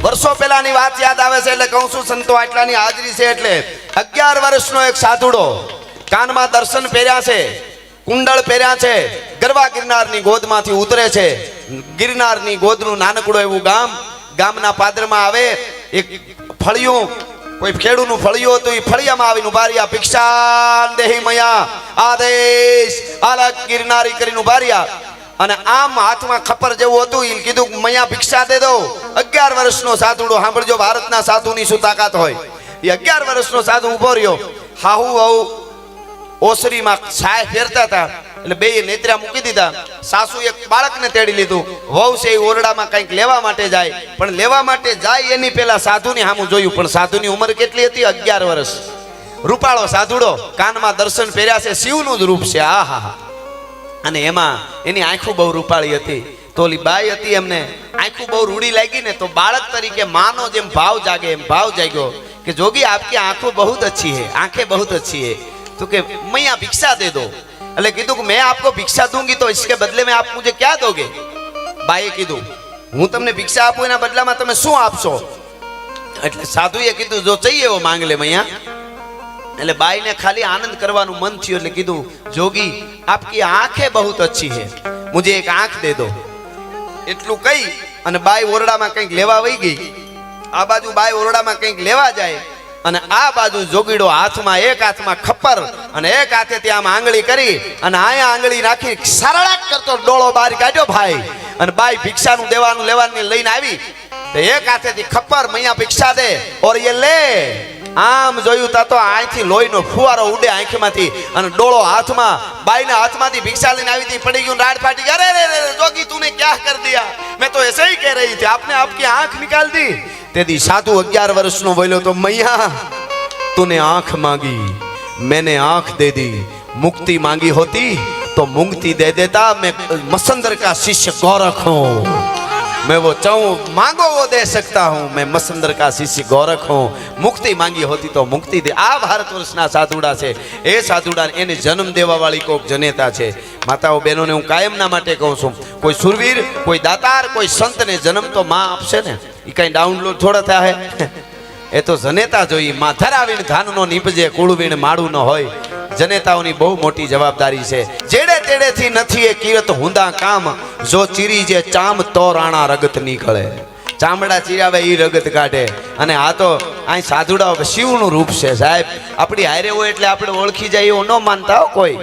વર્ષો પહેલાની વાત યાદ આવે છે એટલે કહું છું સંતો આટલાની હાજરી છે એટલે 11 વર્ષનો એક સાધુડો કાનમાં દર્શન પહેર્યા છે, કુંડળ પહેર્યા છે, ગરવા ગિરનારની ગોદમાંથી ઉતરે છે. ગિરનારની ગોદનું નાનકડું એવું ગામના પાદરમાં આવે એક ફળિયું, કોઈ ખેડૂનું ફળિયું હતું. એ ફળિયામાં આવીને ઉભાર્યા, ભિક્ષા દેહી મયા આદેશ આલક ગિરનારી કરીને ઉભાર્યા અને આમ હાથમાં ખપર જેવું હતું. એ કીધું મયા ભિક્ષા દે દો. 11 વર્ષનો સાધુડો, સાંભળજો ભારતના સાધુની શું તાકાત હોય. એ 11 વર્ષનો સાધુ ઉભો રહ્યો. હાહુ વહુ ઓસરીમાં છાય ફેરતા હતા એટલે બે નેત્રા મૂકી દીધા. સાસુ એક બાળકને તેડી લીધું. વહુ છે એ ઓરડામાં કંઈક લેવા માટે જાય, પણ લેવા માટે જાય એની પેલા સાધુની સામું જોયું. પણ સાધુની ઉંમર કેટલી હતી? 11 વર્ષ. રૂપાળો સાધુડો, કાનમાં દર્શન પહેર્યા છે, શિવનું જ રૂપ છે. આહા. અને એમાં એની આંખો બહુ રૂપાળી હતી. તો ઓલી બાઈ હતી એમને આંખો બહુ રૂડી લાગી ને, તો બાળક તરીકે માનો જેમ ભાવ જાગે એમ ભાવ જાગ્યો કે જોગી આપકી આંખો बहुत अच्छी है, आंखें बहुत अच्छी है. तो कि मैया भिक्षा दे दो. એટલે કીધું કે मैं आपको भिक्षा दूंगी तो इसके बदले में आप मुझे क्या दोगे? બાઈએ કીધું હું તમને ભિક્ષા આપું એના બદલામાં તમે શું આપશો? એટલે સાધુએ કીધું જો चाहिए वो मांग ले मैया. એટલે બાઈને ખાલી આનંદ કરવાનું મન થયું એટલે કીધું જોગી આપકી આંखें बहुत अच्छी है, मुझे एक आंख दे दो. એટલું કહી અને બાઈ ઓરડામાં કંઈક લેવા વઈ ગઈ. આ બાજુ બાઈ ઓરડામાં કંઈક લેવા જાય અને આ બાજુ જોગીડો હાથમાં એક હાથમાં ખપ્પર અને એક હાથે ત્યાં આંગળી કરી અને આયા આંગળી નાખી સરળાક કરતો ડોળો બહાર કાઢ્યો ભાઈ. અને બાઈ ભિક્ષાનું દેવાનું લેવાની લઈને આવી તો એક હાથેથી ખપ્પર મૈયા ભિક્ષા દે ઓર એ લે. આમ જોયું તા તો આંખથી લોહીનો ફુવારો ઉડે આંખમાંથી અને ડોળો હાથમાં, બાઈના હાથમાંથી ભિક્ષા લઈને આવી હતી, પડી ગયું, રાડ ફાટી ગઈ. અરે રે જોગી तूने क्या कर दिया? मैं तो ऐसे ही कह रही थी, आपने आपकी आंख निकाल दी. तेदी साधु 11 વર્ષનો બોલ્યો તો मैया तूने आंख मांगी, मैंने आंख दे दी. मुक्ति मांगी होती तो मुक्ति दे देता. मैं मसंदर का शिष्य गोरख हूँ, मैं वो चाहूं मांगो वो दे सकता हूं. मैं मसंदर का शिष्य गोरख हूं. मुक्ति मांगी होती तो मुक्ति दे. आ भारतवर्षना साधुड़ा છે. એ સાધુડા એને જન્મ દેવા વાળી કોક જનેતા છે. માતાઓ બહેનોને હું કાયમના માટે કહું છું, કોઈ સુરવીર, કોઈ દાતાર, કોઈ સંતને જન્મ તો માં આપશે ને. એ કઈ ડાઉનલોડ થોડા થાય? એ તો જનેતા જોઈ. માં ધરાવીને ધાનનો નીપજે, કુળવીણ માળું ન હોય. જનેતાઓની બહુ મોટી જવાબદારી છે. જેડે તેડેથી નથી એ કીરત હુંદા કામ, જો ચીરી જે ચામ તો રાણા રગત નીકળે. ચામડા ચીરાવે એ રગત કાઢે. અને આ તો અહીં સાધુડાઓ શિવનું રૂપ છે સાહેબ. આપણી હારે હોય એટલે આપણે ઓળખી જાય એવું ન માનતા હો કોઈ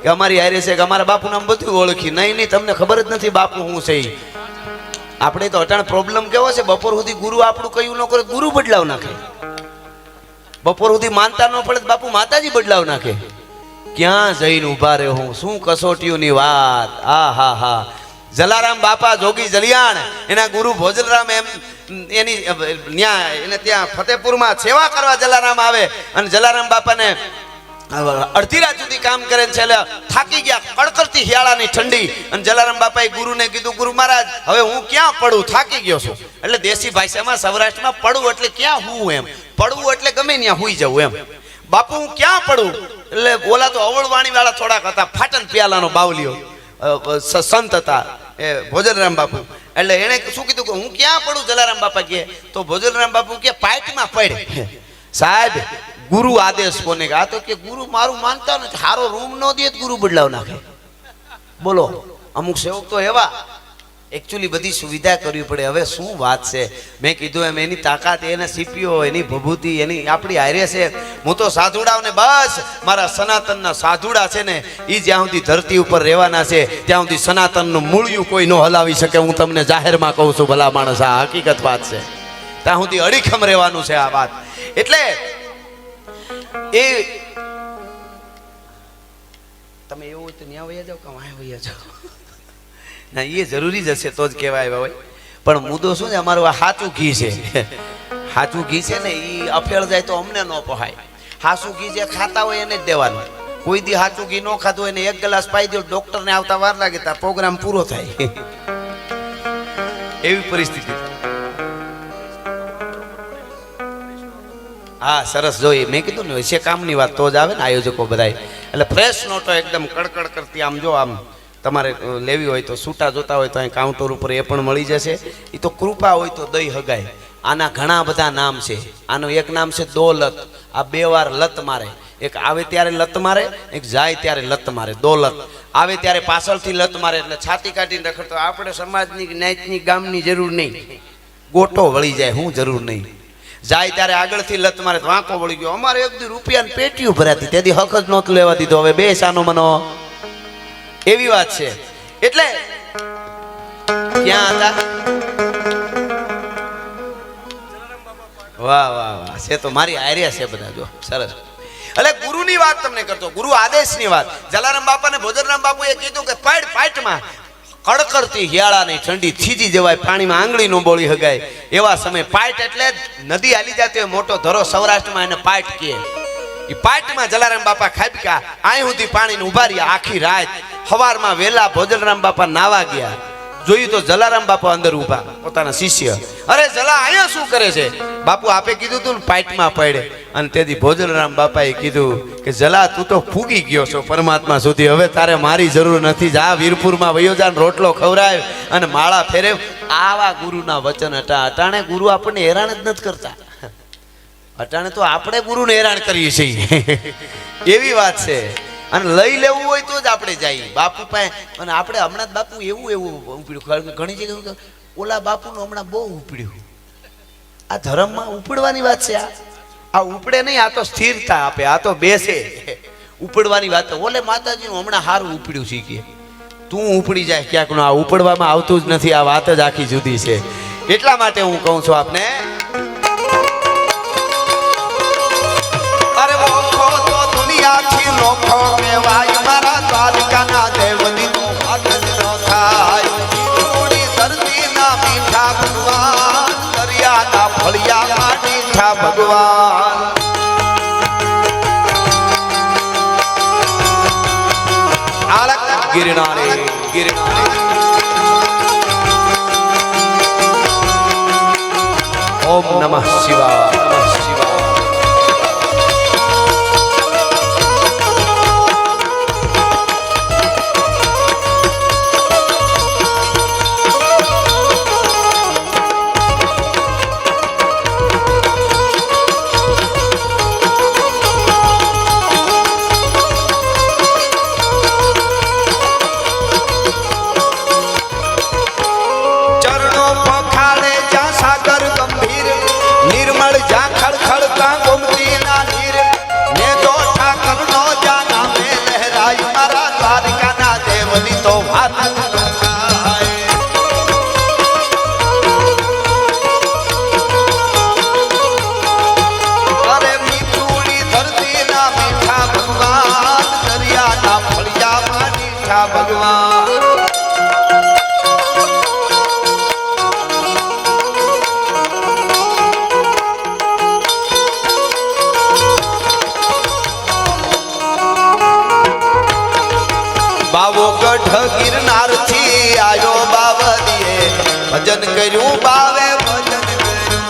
કે અમારી હારે છે કે અમારા બાપુ નામ બધું ઓળખી. નહીં, તમને ખબર જ નથી બાપુ હું છે. આપણે તો અટાણ પ્રોબ્લેમ કેવો છે, બપોર સુધી ગુરુ આપણું કયું ન કરે, ગુરુ બદલાવ નાખે. બપોર સુધી માનતા ન પડે બાપુ માતાજી બદલાવ નાખે. ક્યાં જઈને ઉભા રહ્યો હું, શું કસોટીઓની વાત. આ હા હા. જલારામ બાપા જોગી જલિયાણ, એના ગુરુ ભોજરામ એમ એની એને ત્યાં ફતેપુરમાં સેવા કરવા જલારામ આવે અને જલારામ બાપાને અડધી રાત સુધી કામ કરે છે. થાકી ગયા, કડકડતી શિયાળાની ઠંડી. અને જલારામ બાપાએ ગુરુને કીધું ગુરુ મહારાજ હવે હું ક્યાં પડું, થાકી ગયો છું. એટલે દેશી ભાષામાં સૌરાષ્ટ્રમાં પડવું એટલે ક્યાં હું એમ, પડવું એટલે ગમે ત્યાં હુઈ જવું એમ. બાપુ હું ક્યાં પડું? એટલે ઓલા તો અવળવાણી વાળા થોડાક હતા, ફાટન પિયાલાનો બાવલિયો સંત હતા એ ભોજરામ બાપુ. એટલે એને શું કીધું કે હું ક્યાં પડું? જલારામ બાપા કહે તો ભોજરામ બાપુ કે પાઇટમાં પડે. સાહેબ ગુરુ આદેશ કોને? આ તો કે ગુરુ મારું માનતા નથી, હારો રૂમ ન દે ગુરુ બદલાવ નાખે. બોલો, અમુક સેવક તો એવા. એકચ્યુઅલી બધી સુવિધા કરવી પડે. હવે શું વાત છે, મેં કીધું એમ એની તાકાત, એના સીપીઓ, એની ભભૂતિ, એની આપણી હારે છે. હું તો સાધુડાઓને બસ મારા સનાતનના સાધુડા છે ને એ જ્યાં સુધી ધરતી ઉપર રહેવાના છે ત્યાં સુધી સનાતનનું મૂળિયું કોઈ ન હલાવી શકે. હું તમને જાહેરમાં કહું છું ભલા માણસ, આ હકીકત વાત છે. ત્યાં સુધી અડીખમ રહેવાનું છે આ વાત. એટલે એ તમે એવું હોય તો ન્યા વયા જાઓ કે વાયા વયા જાઓ. ના, એ જરૂરી જ હશે તો જ કહેવાય હોય. પણ મુદ્દો શું છે, અમારું આ સાચું ઘી છે. સાચું ઘી છે ને એ અફેળ જાય તો અમને ન પહાય. સાચું ઘી જે ખાતા હોય એને જ દેવાનું. કોઈ દી સાચું ઘી ન ખાતું હોય એને 1 ગ્લાસ પાઈ દો, ડોક્ટરને આવતા વાર લાગે ત્યાં પ્રોગ્રામ પૂરો થાય. એવી પરિસ્થિતિ. હા સરસ. જોઈએ મેં કીધું ને છે કામની વાત તો જ આવે ને આયોજકો બધા. એટલે ફ્રેશ નોટો એકદમ કડકડ કરતી આમ જો આમ તમારે લેવી હોય તો છૂટા જોતા હોય તો અહીં કાઉન્ટર ઉપર એ પણ મળી જશે. એ તો કૃપા હોય તો દઈ હગાય. આના ઘણા બધા નામ છે. આનું એક નામ છે દોલત. આ 2 વાર લત મારે. એક આવે ત્યારે લત મારે, એક જાય ત્યારે લત મારે. દોલત આવે ત્યારે પાછળથી લત મારે એટલે છાતી કાઢીને રખડતો. આપણે સમાજની જ્ઞાતિની ગામની જરૂર નહીં, ગોટો વળી જાય, હું જરૂર નહીં. જાય ત્યારે આગળથી લત મારે, વાંકો વળી ગયો. અમારે એક દી રૂપિયાની પેટીઓ ભરાતી, તેથી હક જ નહોતું લેવા દીધો. હવે બે સાનો મનો એવી વાત છે. એટલે ક્યાં હતા? વાહ વાહ વાહ, છે તો મારી આર્યા છે બધા. જો સરસ. એટલે ગુરુની વાત તમને કરતો, ગુરુ આદેશની વાત. જલારામ બાપા ને ભોજરામ બાપુએ કીધું કે પાટમાં કડકડતી હિયાળાની ઠંડી થીજી જવાય, પાણીમાં આંગળી નો બોળી હગાય એવા સમય. પાટ એટલે નદી હાલી જતી હોય, મોટો ધરો, સૌરાષ્ટ્રમાં એને પાટ કહે. એ પાટમાં જલારામ બાપા ખાબક્યા, અહીં સુધી પાણીને ઉભા રહ્યા આખી રાત. સવારમાં વેલા ભોજરામ બાપા નાવા ગયા, જોયું તો જલારામ બાપા અંદર ઊભા, પોતાના શિષ્ય. અરે જલા અહીંયા શું કરે છે? બાપુ આપે કીધું તું ને પાટમાં પડે. અને તેથી ભોજરામ બાપાએ કીધું કે જલા તું તો ફૂગી ગયો છો પરમાત્મા સુધી, હવે તારે મારી જરૂર નથી. જા વીરપુરમાં વયો જા, રોટલો ખવડાય અને માળા ફેરવ. આવા ગુરુના વચન હતા. અટાણે ગુરુ આપણને હેરાન જ નથી કરતા, અટાણે તો આપણે ગુરુને હેરાન કરીએ છીએ એવી વાત છે. અને લઈ લેવું હોય તો જ આપણે જઈએ બાપુ પાસે. અને આપણે હમણાં જ બાપુ એવું ઉપડ્યું, ઘણી જગ્યાએ ઓલા બાપુનું હમણાં બહુ ઉપડ્યું. આ ધર્મમાં ઉપડવાની વાત છે. આ ઉપડે નહીં, આ તો સ્થિરતા આપે, આ તો બેસે. ઉપડવાની વાત ઓલે માતાજીનું હમણાં સારું ઉપડ્યું શીખીએ. તું ઉપડી જાય ક્યાંક નો, આ ઉપડવામાં આવતું જ નથી. આ વાત જ આખી જુદી છે. એટલા માટે હું કહું છું આપને, અરે ઓખો તો દુનિયાથી નોખો કહેવાય, મારા દ્વારકાના દેવની નો હાથ ન થાય. થોડી ધરતીના મીઠા ભગવાન, દરિયાના ફળિયાના મીઠા ભગવાન. ગિરનારે ગિરનારે ઓમ નમઃ શિવાય, નમઃ શિવાય. ગિરનાર થી આયો બાવલીએ, ભજન કર્યું બાવે ભજન કર્યું.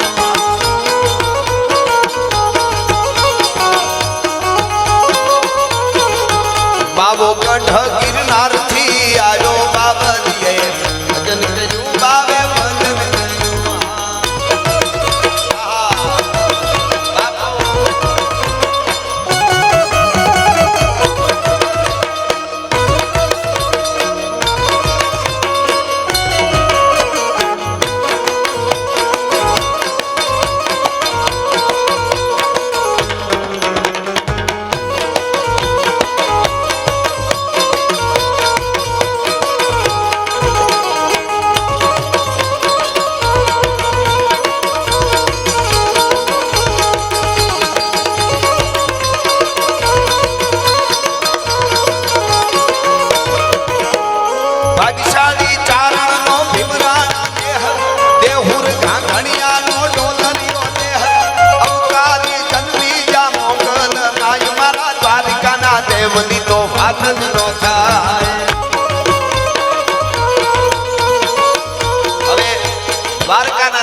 બાવો ગઢ ગિરનાર થી આયો બાવલીએ, ભજન કર્યું બાવે ભજન કર્યું.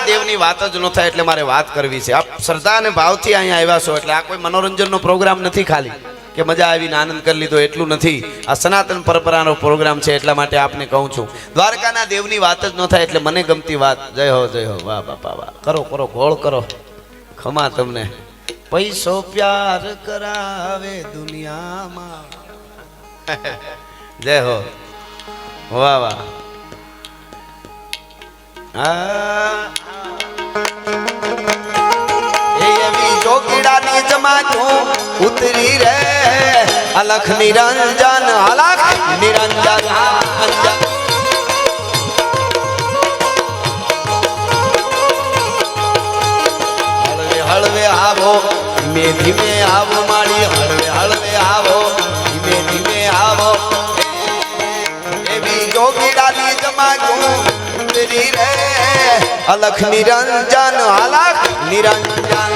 દેવની વાત જ ન થાય એટલે મારે વાત કરવી છે. આપ શ્રદ્ધા અને ભાવથી અહીંયા આવ્યા છો એટલે આ કોઈ મનોરંજનનો પ્રોગ્રામ નથી ખાલી. કે મજા આવીને આનંદ કરી લીધો એટલું નથી. આ સનાતન પરંપરાનો પ્રોગ્રામ છે એટલા માટે આપને કહું છું. દ્વારકાના દેવની વાત જ ન થાય એટલે મને ગમતી વાત. જય હો જય હો, વાહ બાપા વાહ. કરો કરો ગોળ કરો, ખમા તમને. પૈસો પ્યાર કરાવે દુનિયામાં. જય હો, વાહ વાહ. એવી જોગીડાની જમાતું ઉતરી રે અલખ નિરંજન, અલખ નિરંજન. હળવે હળવે આવો, ધીમે ધીમે આવો માળી. હળવે હળવે આવો, ધીમે ધીમે આવો. એવી જોગીડાની જમાતું ઉતરી રે અલખ નિરંજન, અલખ નિરંજન.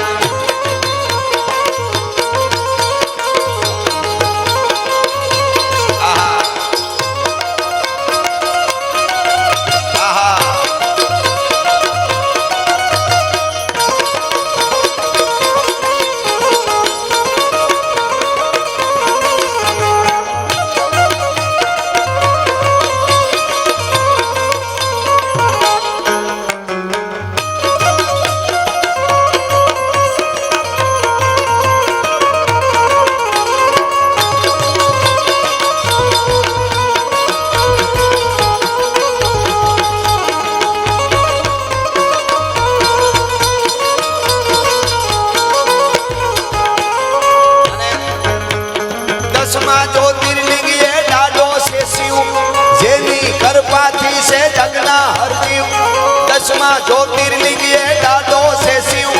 જ્યોતિર્લિંગ એ ડાડો છે શિવ, જેની કૃપાથી છે જગના હરજીવ. 10મા જ્યોતિર્લિંગ એ ડાડો છે શિવ,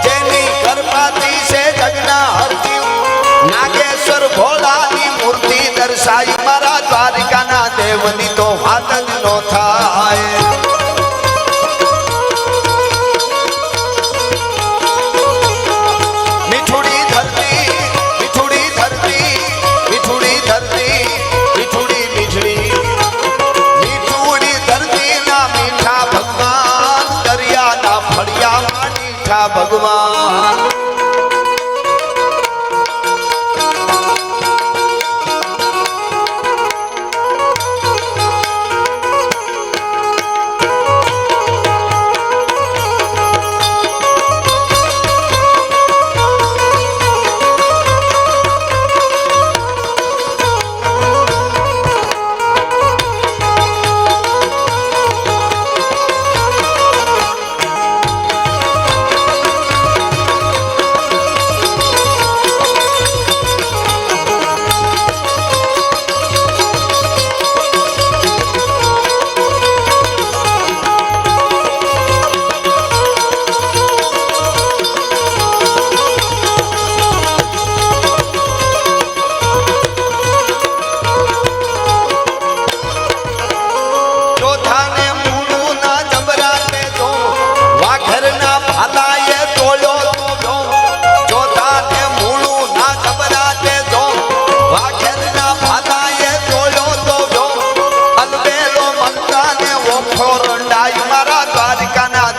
જેની કૃપાથી છે જગના હરજીવ. નાગેશ્વર ભોળાની મૂર્તિ દર્શાઈ મારા દ્વારકાના દેવની તો વાત જ નો થાય. ભગવાન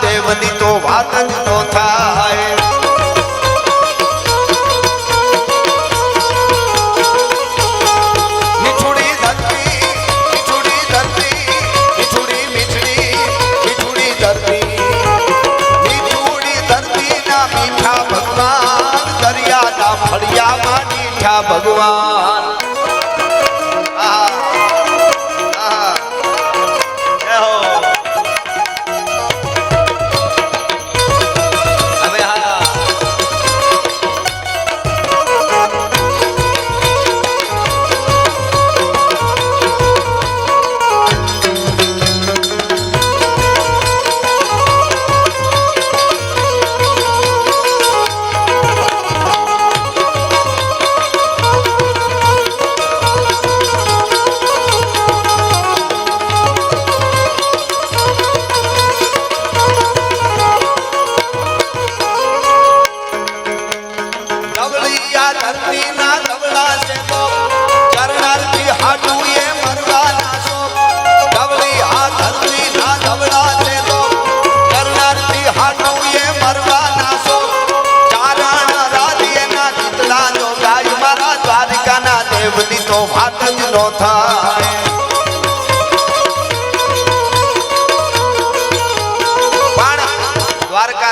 દેવની તો વાત જ નો થાય. મીઠુડી ધરતી, મીઠુડી ધરતી, મીઠુડી મીઠડી, મીઠુડી ધરતી, મીઠુડી ધરતી ના મીઠા ભગવાન, દરિયાના ફળિયામાં મીઠા ભગવાન.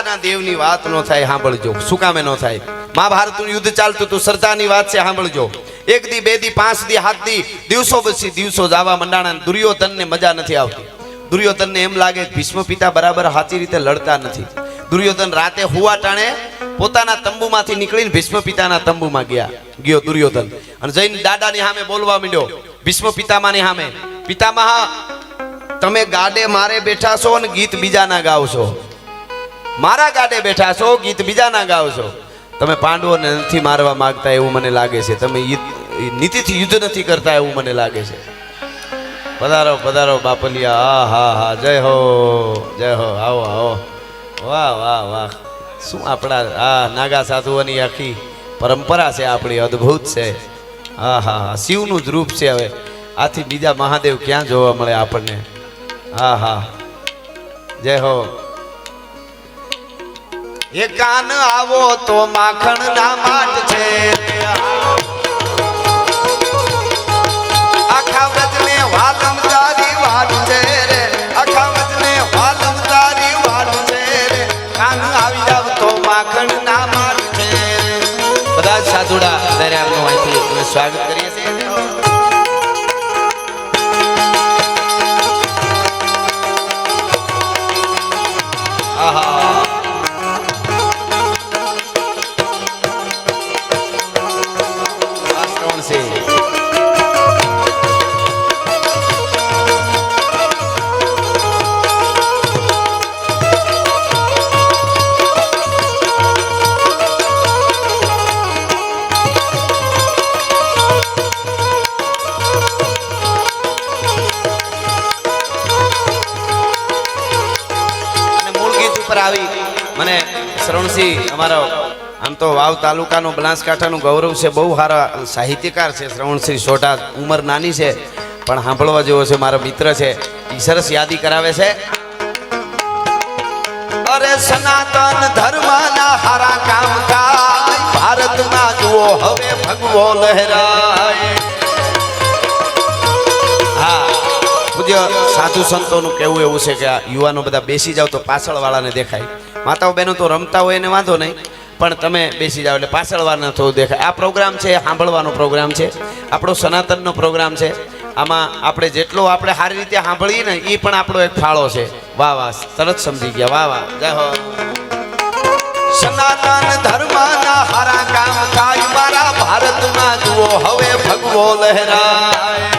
રાજાના દેવની વાત ન થાય, સાંભળજો. શું કામે ન થાય? મહાભારતનું યુદ્ધ ચાલતું હતું, શ્રદ્ધાની વાત છે, સાંભળજો. 1 દી 2 દી 5 દી 7 દી દિવસો પછી દિવસો જવા મંડાણા. દુર્યોધનને મજા નથી આવતી. દુર્યોધનને એમ લાગે કે ભીષ્મ પિતા બરાબર સાચી રીતે લડતા નથી. દુર્યોધન રાતે હુવા ટાણે પોતાના તંબુમાંથી નીકળીને ભીષ્મ પિતાના તંબુમાં ગયો દુર્યોધન, અને જઈને દાદાની સામે બોલવા માંડ્યો. ભીષ્મ પિતામાની સામે, પિતામહ, તમે ગાડે મારે બેઠા છો અને ગીત બીજાના ગાવ છો. મારા ગાડે બેઠા છો, ગીત બીજાના ગાવ છો. તમે પાંડવોને નથી મારવા માંગતા એવું મને લાગે છે. તમે નીતિથી યુદ્ધ નથી કરતા એવું મને લાગે છે. પધારો પધારો બાપલિયા. હા હા, જય હો જય હો. આવો આવો. વાહ વાહ વાહ. શું આપણા આ નાગા સાધુઓની આખી પરંપરા છે, આપણી અદ્ભુત છે. હા હા હા, શિવનું જ રૂપ છે. હવે આથી બીજા મહાદેવ ક્યાં જોવા મળે આપણને? હા હા, જય હો. એ કાન આવો તો માખણ ના માટ છે, આખા વ્રજને વાલમ તારી વાટ છે રે, આખા વ્રજને વાલમ તારી વાટ છે રે, કાન આવી જાવ તો માખણ ના માટ છે. બધા સાધુડા ત્યારે આપનું અહીંથી સ્વાગત કરીએ છીએ. આહા, આવી મને શ્રવણસિંહ, અમારો આમ તો વાવ તાલુકાનો બનાસકાંઠાનું ગૌરવ છે, બહુ સારા સાહિત્યકાર છે શ્રવણસિંહ સોઢા. ઉંમર નાની છે પણ સાંભળવા જેવો છે, મારો મિત્ર છે. એ સરસ યાદી કરાવે છે. અરે સનાતન ધર્મના હારા કામ થાય, ભારતમાં જુઓ હવે ભગવો લહેરાય. હા, પૂજ્ય સાધુ સંતોનું કહેવું એવું છે કે આ યુવાનો બધા બેસી જાવ તો પાછળવાળાને દેખાય. માતાઓ બહેનો તો રમતા હોય એને વાંધો નહીં, પણ તમે બેસી જાવ એટલે પાછળવાળાને થોડું દેખાય. આ પ્રોગ્રામ છે એ સાંભળવાનો પ્રોગ્રામ છે, આપણો સનાતનનો પ્રોગ્રામ છે. આમાં આપણે જેટલો આપણે સારી રીતે સાંભળીએ ને એ પણ આપણો એક ફાળો છે. વાહ વાહ, તરત સમજી ગયા. વાહ વાહ, જય હો. સનાતન ધર્મના હારા કામ થાય, મારા ભારતમાં જુઓ હવે ભગવો લહેરાય.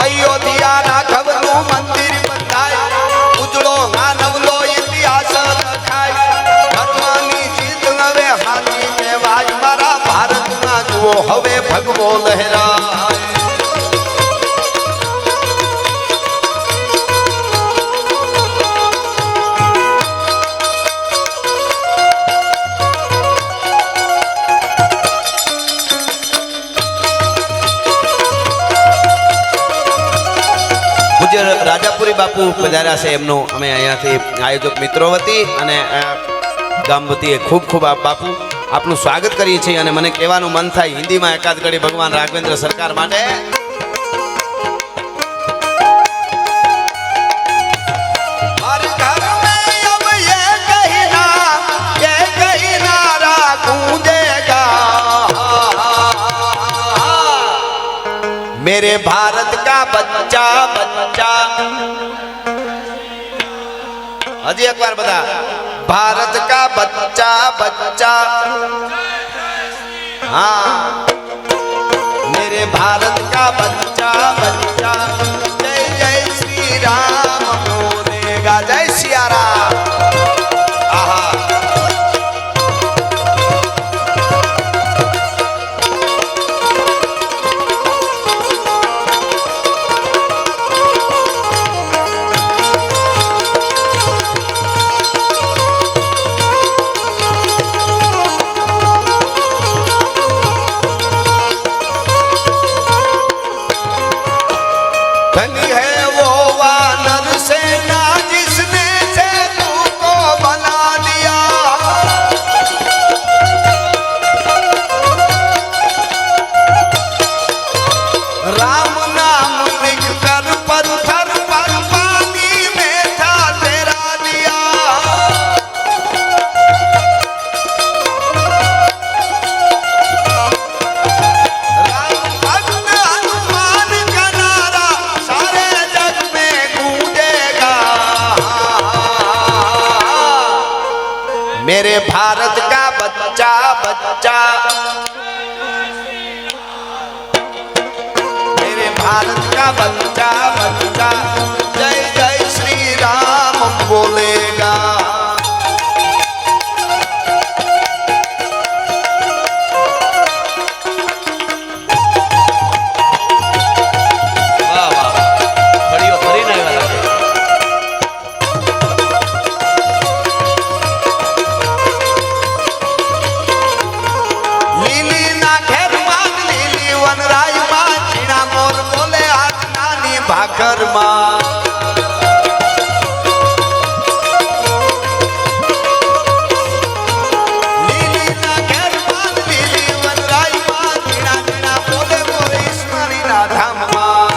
અયોધ્યાના ઘરનું મંદિર બંધાય, ઉજળો માનવલો ઇતિહાસ લખાય, ધર્મની જીત હવે હાથી કહેવાય, મારા ભારતમાં જુઓ હવે ભગવો લહેરાય. રાજાપુરી બાપુ પધાર્યા છે, એમનું અમે અહીંયાથી આયોજક મિત્રો વતી અને ગામ વતી ખૂબ ખૂબ બાપુ આપનું સ્વાગત કરીએ છીએ. અને મને કહેવાનું મન થાય હિન્દીમાં એકાદ ઘડી ભગવાન રાઘવેન્દ્ર સરકાર માટે. मेरे भारत का बच्चा बच्चा, हजी एक बार बता, भारत का बच्चा बच्चा, हाँ, मेरे भारत का बच्चा बच्चा, जय जय श्री राम बोलेगा, जय सिया राम. आहा, भारत का बच्चा बच्चा, मेरे भारत का बच्चा बच्चा जय जय श्री राम बोलेगा। ભાખરમાં લીલીના ઘેરમાં લીલી વનરાઈમાં ઝીણા ઝીણા બોલે બોલે ઈશ્વરીના ધામમાં।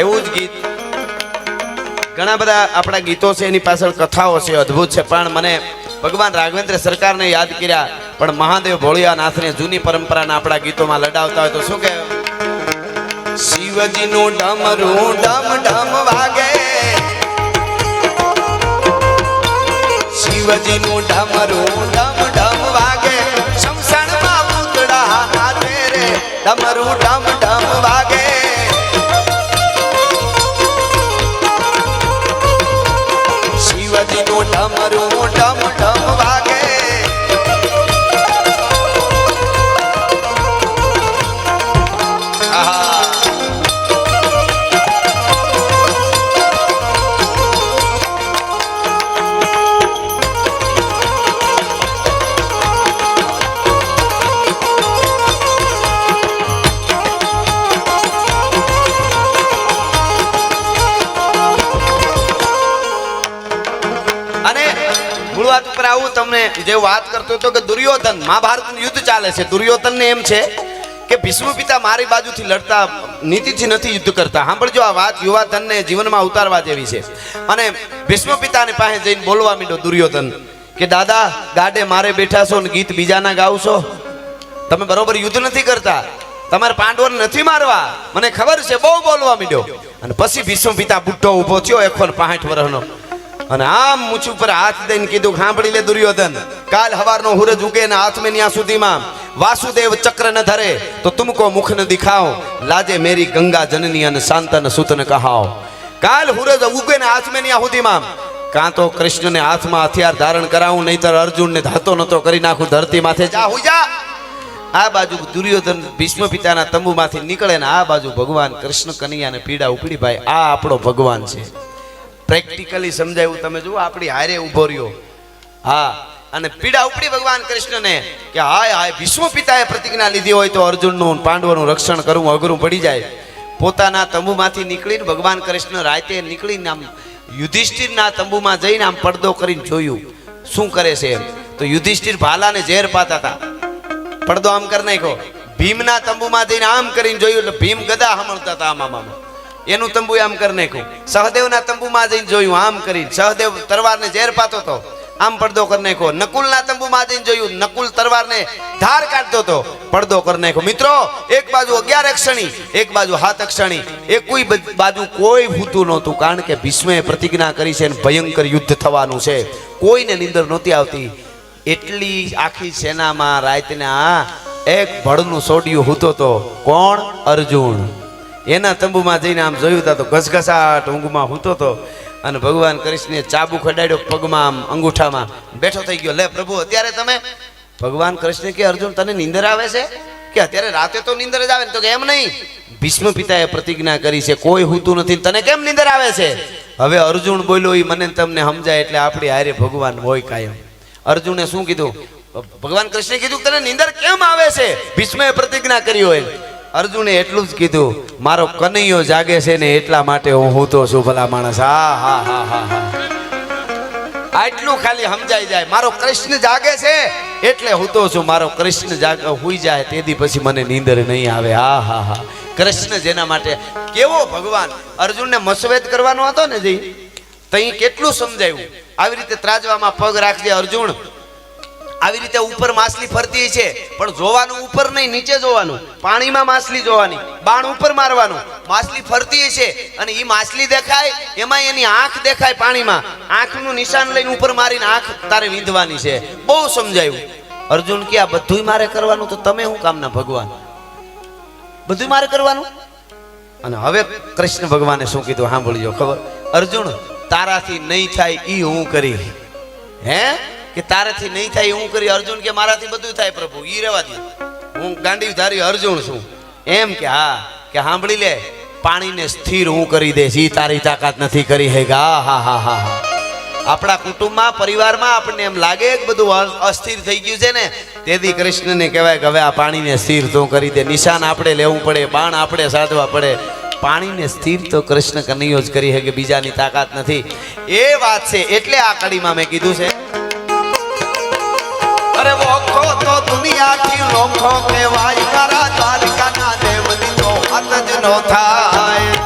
એવું જ ગીત ઘણા બધા આપણા ગીતો છે, એની પાછળ કથાઓ છે, અદ્ભુત છે, પણ મને ભગવાન રાઘવેન્દ્ર સરકારને યાદ કર્યા, પણ મહાદેવ ભોળિયાનાથને જૂની પરંપરાના આપણા ગીતોમાં લડાવતા હોય તો શું કે શિવજીનું ડમરું ડમ ડમ વાગે, શિવજીનું ડમરું ડમ ડમ વાગે, શમશાનમાં પૂતળા નાચે રે ડમરું ડમ ડમ વાગે, શિવજીનું ડમરું ડમ ડમ વાગે। અને મૂળ વાત ઉપર આવું તમને જે વાત કરતો હતો કે દુર્યોધન મહાભારતનું યુદ્ધ ચાલે છે, દુર્યોધનને એમ છે કે ભીષ્મ પિતા મારી બાજુથી લડતા નીતિથી નથી યુદ્ધ કરતા। સાંભળજો આ વાત યુવાધનને જીવનમાં ઉતારવા જેવી છે। અને ભીષ્મ પિતાની પાસે જઈને બોલવા માંડ્યો દુર્યોધન કે દાદા ગાડે મારે બેઠા છો ને ગીત બીજાના ગાવશો, તમે બરોબર યુદ્ધ નથી કરતા, તમારે પાંડવોને નથી મારવા, મને ખબર છે, બહુ બોલવા માંડ્યો। અને પછી ભીષ્મ પિતા બુઢ્ઢો ઊભો થયો 165 વર્ષનો, અને આમ મૂછ ઉપર હાથ દઈને કીધું સાંભળી લે દુર્યોધન, કાલ હવારનો સૂરજ ઉગે ને હાથ में न्या સુધીમાં વાસુદેવ ચક્ર ન ધરે તો તુમકો મુખ ન દિખાઓ, લાજે મેરી ગંગા જનની અને શાંતન સુતન કહાઓ। કાલ સૂરજ ઉગે ને હાથ में न्या સુધીમાં કાં તો કૃષ્ણને હાથમાં હથિયાર ધારણ કરાવું, નહીતર અર્જુનને ધાતો નતો કરી નાખું ધરતી માથે, જા હુઈ જા। આ બાજુ દુર્યોધન ભીષ્મ પિતાના તંબુમાંથી નીકળે ને આ બાજુ ભગવાન કૃષ્ણ કનૈયાને પીડા ઉપડી, ભાઈ આ આપણો ભગવાન છે, પ્રેક્ટિકલી સમજાયું, તમે જુઓ આપણી હારે ઉભો રહ્યો। હા, અને પીડા ઉપડી ભગવાન કૃષ્ણને કે હાય હાય ભીષ્મ પિતાએ પ્રતિજ્ઞા લીધી હોય તો અર્જુનનું પાંડવોનું રક્ષણ કરવું અઘરું પડી જાય। પોતાના તંબુમાંથી નીકળીને ભગવાન કૃષ્ણ રાતે નીકળીને આમ યુધિષ્ઠિરના તંબુમાં જઈને આમ પડદો કરીને જોયું શું કરે છે એમ, તો યુધિષ્ઠિર ભાલાને ઝેર પાતા હતા, પડદો આમ કરી નાખ્યો। ભીમના તંબુમાં જઈને આમ કરીને જોયું એટલે ભીમ ગદા હમણતા હતા આમ આમ, એનું તંબુ આમ કરી નાખ્યું। સહદેવના તંબુમાં જઈને જોયું આમ કરી, સહદેવ તરવારને ઝેર પાતો હતો, આમ પડદો કરી નાખ્યો। નકુલના તંબુમાં જઈને જોયું, નકુલ તરવારને ધાર કાઢતો હતો, પડદો કરી નાખ્યો। મિત્રો એક બાજુ 11 અક્ષણી, એક બાજુ 7 અક્ષણી, એકેય બાજુ કોઈ ભૂતું નહોતું, કારણ કે ભીષ્મએ પ્રતિજ્ઞા કરી છે ભયંકર યુદ્ધ થવાનું છે, કોઈને નીંદર નહોતી આવતી। એટલી આખી સેનામાં રાતના એક ભડનું સોડિયું હૂતો તો કોણ? અર્જુન। એના તંબુમાં જઈને આમ જોયું તા તો ઘસઘસાટ ઊંઘમાં હૂતો તો, અને ભગવાન કૃષ્ણે ચાબુ ખડાડ્યો પગમાં આમ અંગૂઠામાં, બેઠો થઈ ગયો। લે પ્રભુ અત્યારે તમે, ભગવાન કૃષ્ણ કે અર્જુન તને નીંદર આવે છે કે અત્યારે રાતે તો નીંદર જ આવે ને, તો કે એમ નહીં, ભીષ્મ પિતાએ પ્રતિજ્ઞા કરી છે કોઈ હૂતું નથી, તને કેમ નીંદર આવે છે? હવે અર્જુન બોલ્યો એ મને તમને સમજાય એટલે આપણી હારે ભગવાન હોય કાયમ। અર્જુને શું કીધું? ભગવાન કૃષ્ણે કીધું તને નીંદર કેમ આવે છે? ભીષ્મએ પ્રતિજ્ઞા કરી હોય અર્જુને એટલું જ કીધું, મારો કનૈયો જાગે છે ને એટલા માટે હું હૂતો છું ભલા માણસ. હા હા હા હા હા, આટલું ખાલી સમજાઈ જાય. મારો કૃષ્ણ જાગે છે એટલે હૂતો છું. મારો કૃષ્ણ જાગે હુઈ જાય તેથી પછી મને નીંદર નહીં આવે. હા હા હા, કૃષ્ણ જેના માટે કેવો ભગવાન. અર્જુનને મસવેદ કરવાનો હતો ને જી, તઈ કેટલું સમજાયું. આવી રીતે ત્રાજવામાં પગ રાખજે અર્જુન. આવી રીતે ઉપર માછલી ફરતી છે પણ જોવાનું ઉપર નહીં, નીચે જોવાનું. પાણીમાં માછલી જોવાની, બાણ ઉપર મારવાનું. માછલી ફરતી છે અને એ માછલી દેખાય, એમાં એની આંખ દેખાય પાણીમાં. આંખનું નિશાન લઈને ઉપર મારીને આંખ તારે વીંધવાની છે. બહુ સમજાયું. અર્જુન કે આ બધુંય મારે કરવાનું, તો તમે શું કામના ભગવાન? બધું મારે કરવાનું. અને હવે કૃષ્ણ ભગવાને શું કીધું સાંભળજો. ખબર? અર્જુન, તારાથી નહીં થાય ઈ હું કરી. હે કે તારાથી નહીં થાય હું કરી? અર્જુન કે મારાથી બધું થાય પ્રભુ, ઈ રહેવા દે, હું ગાંડી ધારી અર્જુન છું. એમ કે હા, કે સાંભળી લે, પાણીને સ્થિર હું કરી દઈશ, ઈ તારી તાકાત નથી કરી હે. હા હા હા હા હા, આપણા કુટુંબમાં પરિવારમાં આપણને એમ લાગે કે બધું અસ્થિર થઈ ગયું છે ને, તેથી કૃષ્ણને કહેવાય કે હવે આ પાણીને સ્થિર તું કરી દે. નિશાન આપણે લેવું પડે, બાણ આપણે સાધવા પડે. પાણીને સ્થિર તો કૃષ્ણ કનૈયો જ કરી હે, કે બીજાની તાકાત નથી. એ વાત છે એટલે આ કડીમાં મેં કીધું છે. અરે વોખો તો દુનિયાથી નોખો કહેવાય, મારા દ્વારકાના દેવની તો હાથ જ નો થાય.